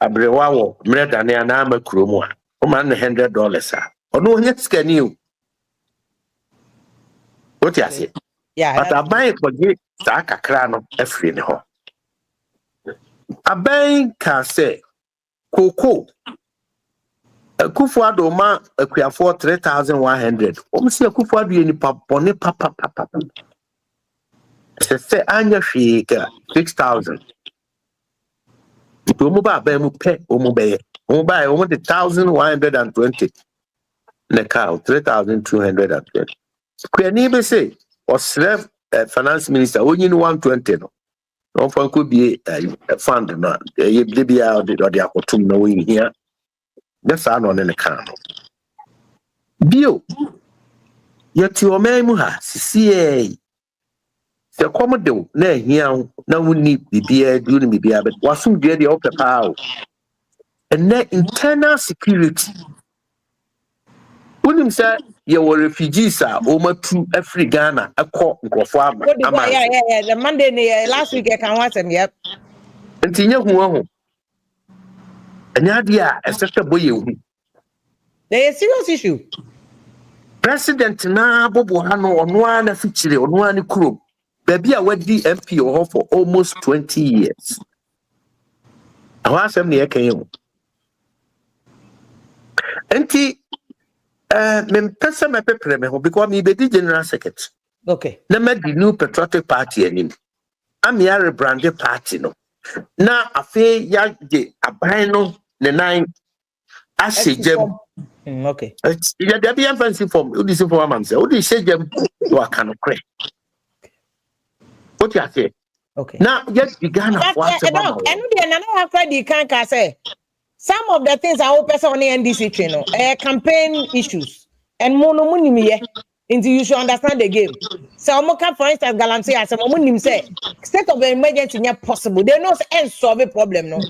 abrewa mredane na makromu a o man $100 a ono nya scan you. What you say? Yeah. But I buy for you, Sakakran of free in home. A bank can say, Coco. A Kufuado ma a queer for 3,100. Almost a Kufuado any papa. Say, Anya shake 6,000. To Muba Bemu pet or Mubay, Mubay over 1,120. The cow 3,220. Queer neighbor say, or slave finance minister, only 120. No one could be a fund, not a Libya or the Akotum knowing here. That's our non in the car. Bio, yet your memoir, CCA. The commodore, nay, here, now we need the beer, doing the beer, but was soon get the upper power. And that internal security. When him said, you were refugees, over to every Ghana, a court, farmer. Yeah. The Monday last week, I can watch them, yep. And Tina who and idea, a sector boy. There's a serious issue. President na Bobo Hano on one feature on one crew. Baby, I went the MP or for almost 20 years. I was 7 years. And Me pesa me pepre me ho because me be the general secretary. Okay. Na me the new patriotic party anim. Am ya rebranded party no. Na afi ya de aban no ne nan asejam. Okay. Ya there be fancy form. You this for man say. You this sejam no aka no kre. What you say? Okay. Now just began But what about. and the have credit can say some of the things I hope on the NDC channel, campaign issues and monomonime. Until you should understand the game. So for instance, Galamsey as a moment say state of emergency not possible. They know and solve a problem, no.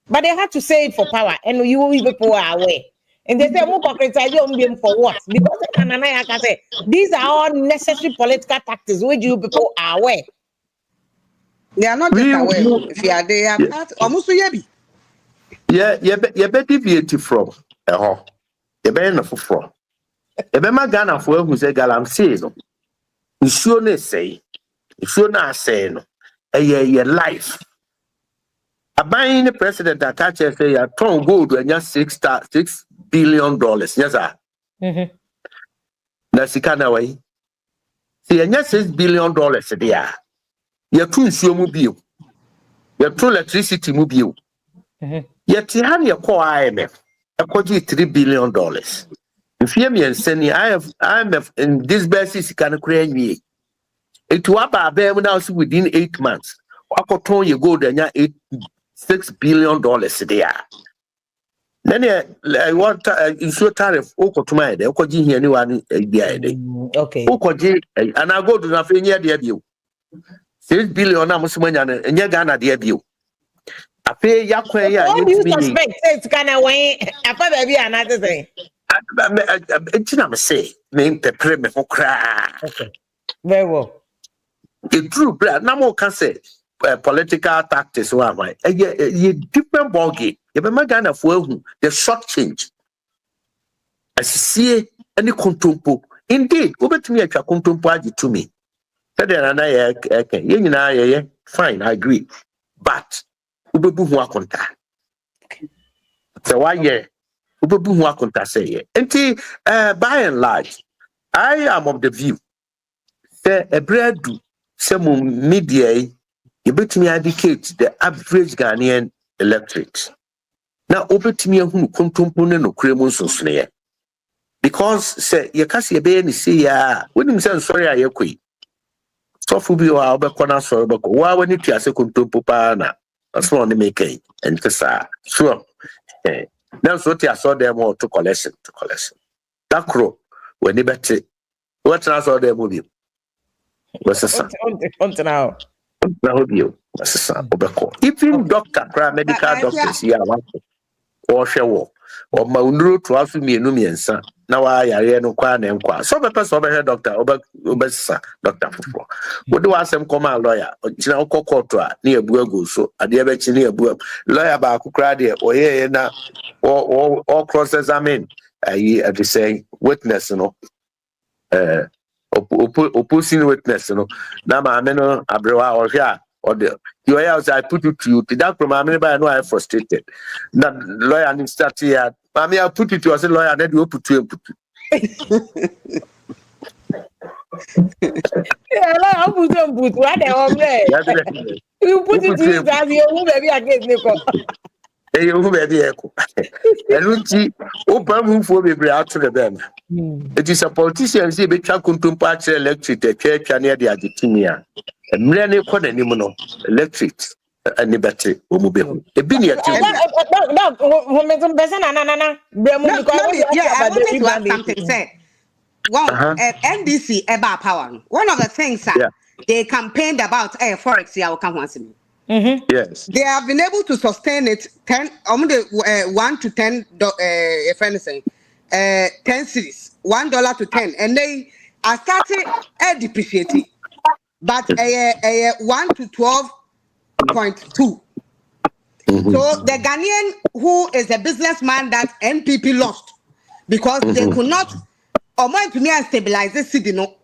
But they had to say it for power, and you will people are aware. And they say more criticize them for what? Because I can say these are all necessary political tactics which you people are aware. They are not just aware. If you are they are part almost yebi. Yeah, be deviate from you be enough from. You be ma Ghana for who say Galamsey no. Nsuo na say. Nsuo na say no. Your life. Aban the president that catch say ya turn gold and just $6 billion. Yes, sir. Na sika na way. See, and $6 billion there. You too nsuo mu bio. You too electricity mu bio. You tihan your core IMF. Akwaji $3 billion. If you me and send IMF in this basis can create me. It will be now within 8 months. Akoton you go there $6 billion there. Then I want insure tariff. Okotuma de okoji here anyone there. Okay. Okoji and I go to na fe near there bio. $6 billion na musumanya na enye Ghana there bio. Ape yakwan ya what do you suspect? It's kind of way. Apa baby another thing. Tina me say me prepare me for cry. Okay. Very well. The true brand na mo can say political tactics wa mai. A different ball game. You be Ghana for who the short change. As see any control. Indeed, over to me at your control to me. Yeah, fine, I agree. But ubebu hu akonta. So why yeah? Ubebu hu akonta say yeah. By and large, I am of the view. Say a bread do some media you bet me indicate the average Ghanaian electorate. Now over to me who control no cremun so because say you can see a baby say yeah. When him say sorry I quit. So for be wa obekona so obeko wa wani tu ase kontompo pa na that's one make and kasa sure now so ti aso dem to collection that crow when ni beti what na so dem obi what's on now na obi what's obeko even doctor medical doctors here want or hwe or ma unuro to afi mienu miensa na wa yare no kwa na nkwa so be person be doctor obesa doctor fofo wo do asem koma lawyer kina kokoto a na ebu agu so ade be chi na ebu lawyer ba akukra de oye na or cross examine at the saying witness no opposing witness no na ma me no abrewa or hia or the you I put it to you that from me by no I frustrated that lawyer and start here I put it to as a lawyer and you put to yeah, I put what they are you put it to as you baby against Nico. You baby echo. And Luchi, open move for me out to the them. It is a politician, see, be Chakuntum Party electric, the church and near the Argentina. And many call the Nimono electric and the battery. A billion. I wanted to ask something. Say, well, NDC about power. One of the things that they campaigned about Forex, yeah, yes. They have been able to sustain it 1 to 10 if anything 10 cities, $1 to 10, and they are starting depreciating, but 1 to 12.2. So the Ghanaian who is a businessman that NPP lost because they could not to me stabilize the city no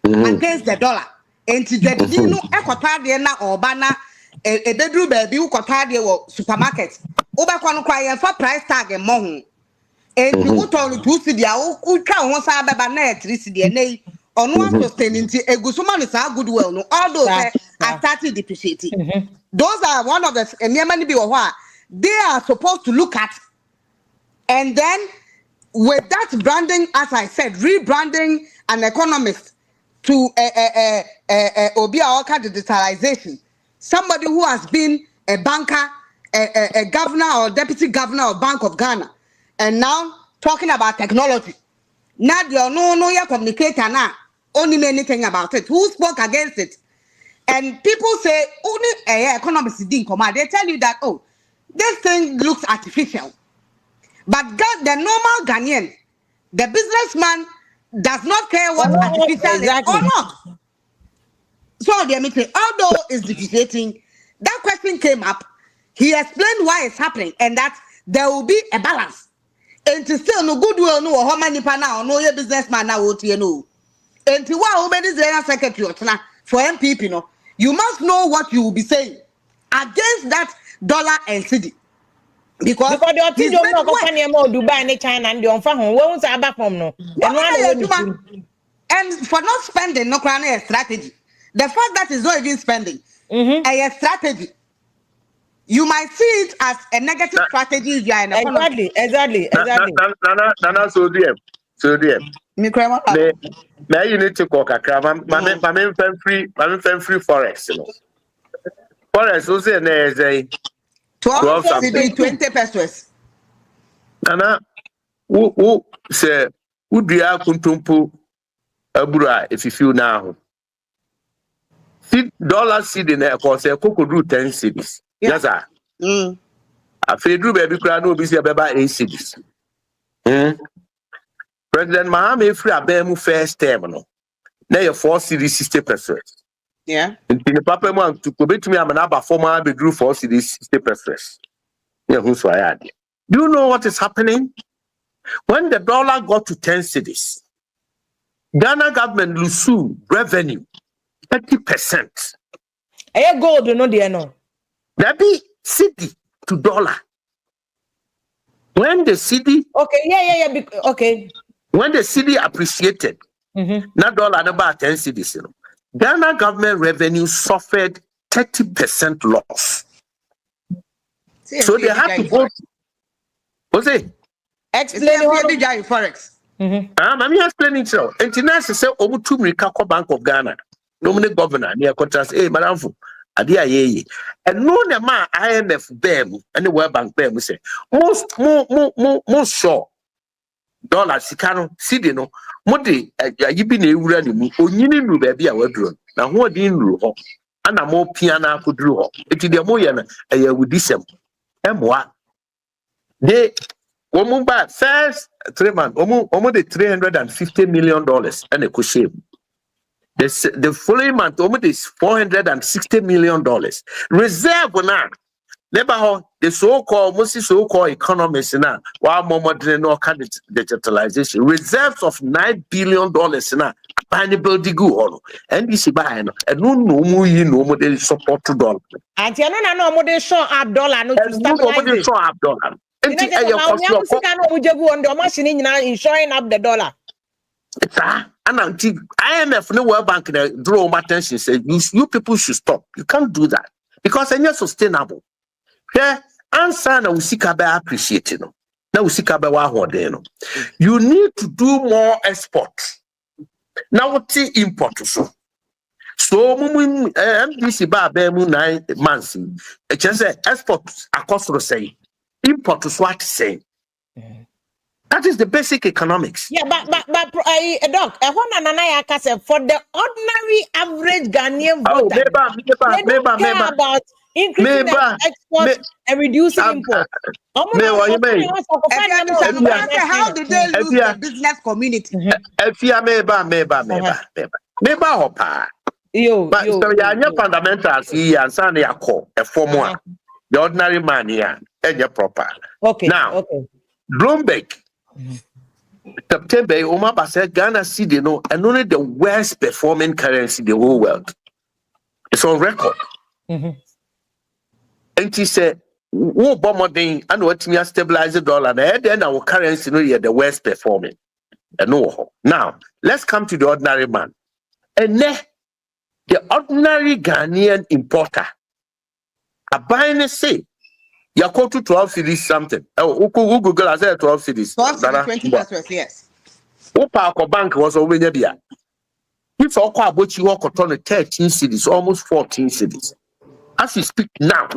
against the dollar. And to the no equatorial or banner a bedroom baby who could supermarket. Over for price tag and more. And you would turn to see the who can once I have a net, the nay, or no one sustaining a good woman is a good well. No, all those are started depreciating. Those are one of the they are supposed to look at. And then with that branding, as I said, rebranding an economist to Obia Oka digitalization, somebody who has been a banker, a governor or deputy governor of Bank of Ghana, and now talking about technology. Now you no your communicator now only know anything about it. Who spoke against it? And people say only economists didn't come out. They tell you that this thing looks artificial. But the normal Ghanaian, the businessman does not care what artificial is or not. So although it's depreciating, that question came up. He explained why it's happening and that there will be a balance. And to still no goodwill no how many now no your businessman now what you know. And to what many secretary for MPP no, you must know what you will be saying against that dollar and cedi. Because the thing you know Dubai and China and the on phone won't say back home no. And for not spending no crown a strategy. The fact that is not even spending a strategy. You might see it as a negative strategy if you are in a exactly. Nana so dear. Me you need to cook a crab. Mammy free Forex. Forex was in there 12 20 pesos. Nana, who say, would be a kuntumpu abura if you feel now? $50 seed in there, cause a cocoa do 10 cities. Yes, sir. A federal baby crown will be about 8 cities. President Mahama free a bemu first terminal. Now your 4 cities 60%. Yeah. In the papa man to go to me, I'm an abba former be grew 4 cities 60%. Yeah, who's why I did. Do you know what is happening? When the dollar got to 10 cities, Ghana government lose revenue 30%. Gold, no, dear, no. That be cedi to dollar. When the cedi, okay. When the cedi appreciated, not dollar about 10 cedis, you know, Ghana government revenue suffered 30% loss. So they had to go. What's it? Explain Forex. I'm explaining so. International say over 2 million Bank of Ghana. Nominate governor near contrast. Hey, madam, adia ye. And no ma IMF BEM and the World Bank BEM say most sure dollar sikano cedi no mode yibi na ewura ni mu onyini nru ba bia waduro na ho di nru ho ana mo pia na akoduru ho eti de mo ye na ayawudisem emwa de omu ba first 3 months omu de $350 million and a shame. The following month omu de $460 million reserve na never the so-called economists now while more no kind of digitalization reserves of $9 billion na pani building go and this buy no no support to dollar and you no more they show up dollar no to stabilize show up dollar and showing up the dollar and until IMF no World Bank draw my attention say you people should stop. You can't do that because it's not sustainable. Yeah, answer na usika be appreciate no. Na usika be wa hode no. You need to do more export. Now what import so. So MDC ba be mu 9 months. E say export akosoro say import so what say. That is the basic economics. Yeah, but doc, for the ordinary average Ghanaian voter, they don't care about increasing the export and reducing import. How do they lose the business community? But so your fundamentals here and Sunday are called a formula. The ordinary man here and your proper. Okay. Now, Bloomberg. September, Omar said Ghana cedi no, and only the worst performing currency in the whole world. It's on record. And he said who bombarding and what me stabilize the dollar, and then our currency no the worst performing. No. Now, let's come to the ordinary man. And the ordinary Ghanaian importer, a buying say, you go to 12 cities something. Oh, Google has 12 cities. 12 cities, 20 pesos, yes. Opa bank was over there. If I about you walk on 13 cities, almost 14 cities. As we speak now.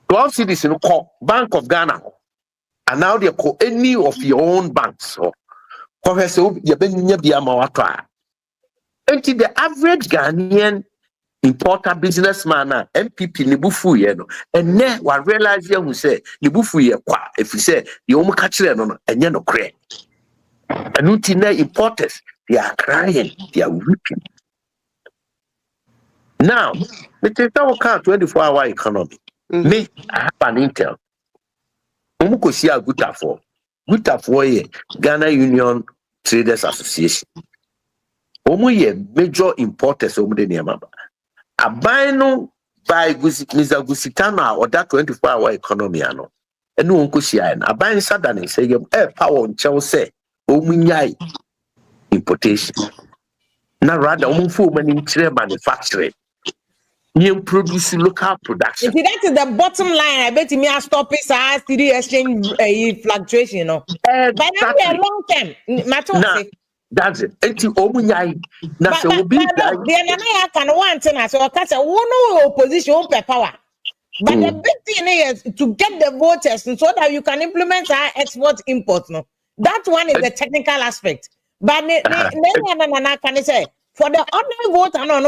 12 cities in the Bank of Ghana. And now they call any of your own banks. So, until the average Ghanaian importer businessman MPP nibufu ye no ene wa realize who say nibufu ye kwa if you say you omu kachire no enye no kre anuti na importers they are crying, they are weeping. Now me take that 24-hour economy. Me I have an intel omu ko si agutafo ye Ghana Union Traders Association omu ye major importers omu de niamaba abino by Mr. Gusitana or that 24-hour economy ano enu wonko sia na aban sadane say power on Chelsea omunyai importation na rather omunfo mani nkyere manufacturing you produce local production. See, that is the bottom line. I bet me I stop it as the exchange fluctuation, no. But now we are long term. That's it. Enti omunyai na se obi the nana can want na so kasa one opposition on power. But the big thing is to get the voters so that you can implement our export import, no. That one is the technical aspect. But nana can say for the ordinary voter no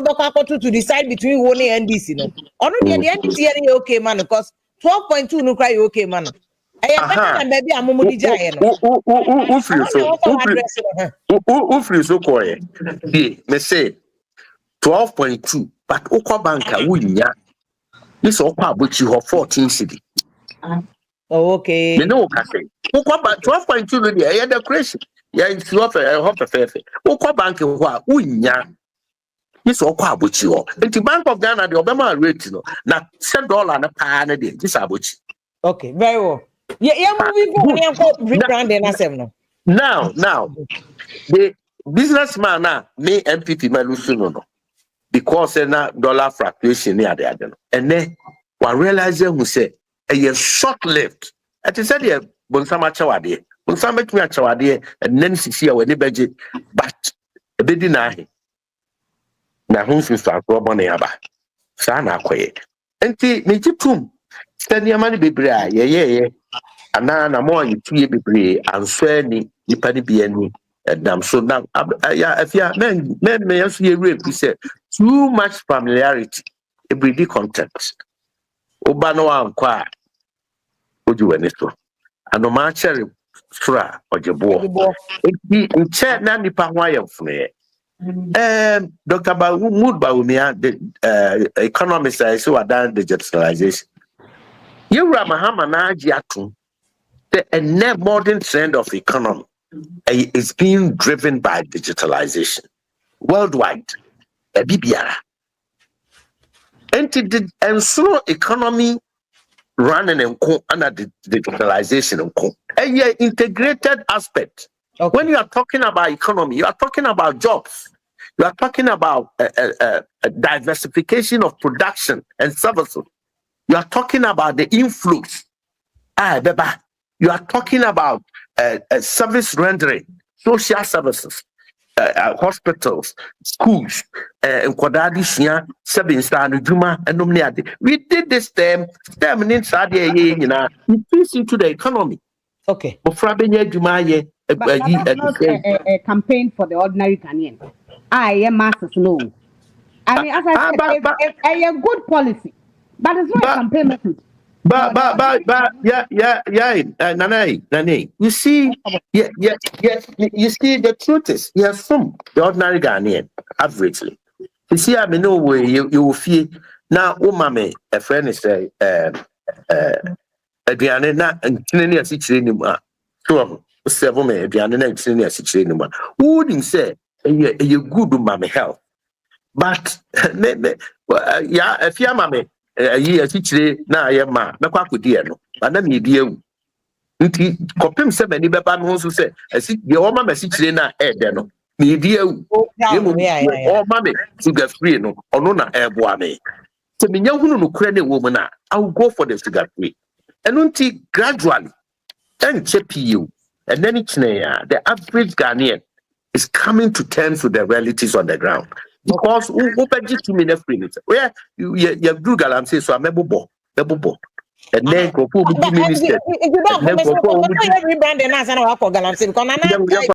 to decide between one and this, you know. Only the NDC okay man because 12.2 no cry okay man. Maybe I'm Ufri so koye. Me say 12.2, but okwa banka wunya. This okwa abuchi ho 14 cedi. Oh, okay. Me no ka say. Okwa 12.2 no dey the crazy. Ya nti ho fefe. Okwa banka ho a wunya. This okwa abuchi ho. Nti Bank of Ghana the obema rate no. Na $10 na pa na dey. This abuchi. Okay, very well. Yeah, Now, the businessman me MPP no because na dollar fluctuation near the other. And then we realize who say a short lived. At the said here, Bonsama Chawade, Bonsama Chawade, and then see when the budget, but a bit deny. Now, who's in fact, Robonaba? Sana quiet. And the Nijitum, spend your money, baby. Yeah. Ana na mo you two bebre answer ni nipa ni bia ni edam so now if ya men me yaso ye rape say too much familiarity everyday context oba no ankwa oju wani so anoma chere sura ojebo e nche na nipa ho ayefune Dr. Bawumia the economist is so adan digitalization you mahama na agyapong. The modern trend of economy is being driven by digitalization worldwide. BBR. And so economy running under digitalization and integrated aspect. Okay. When you are talking about economy, you are talking about jobs. You are talking about diversification of production and services. You are talking about the influx. You are talking about service rendering, social services, hospitals, schools, and we did this term inside it fits into the economy. Okay. But that's not a campaign for the ordinary Ghanaian. I am masters no. I mean, as I said, a good policy, but it's not a campaign method. But Nana. You see, you see, the truth is, you assume the ordinary Ghanaian, averagely. You see, I mean, no way you will feel now. Oh, mommy, a friend is Adriana, and Chinese situation. So, 7 men, Adriana, and Chinese situation. Who wouldn't say you good, mommy, health? But, yeah, if your mommy. ayi asichire na ayema mekwa kodi e no ana me di ewu nti kopim se mani beba no so se asi de o ma masichire na de no me di ewu o ma me sugar free no ono na eboa me se menya hunu no kura ne wo mu na I will go for the sugar free and until gradually and check you and then it's the average Ghanaian is coming to terms with the realities on the ground because who just 2 minutes free where you do galam say so amebo and then go for minister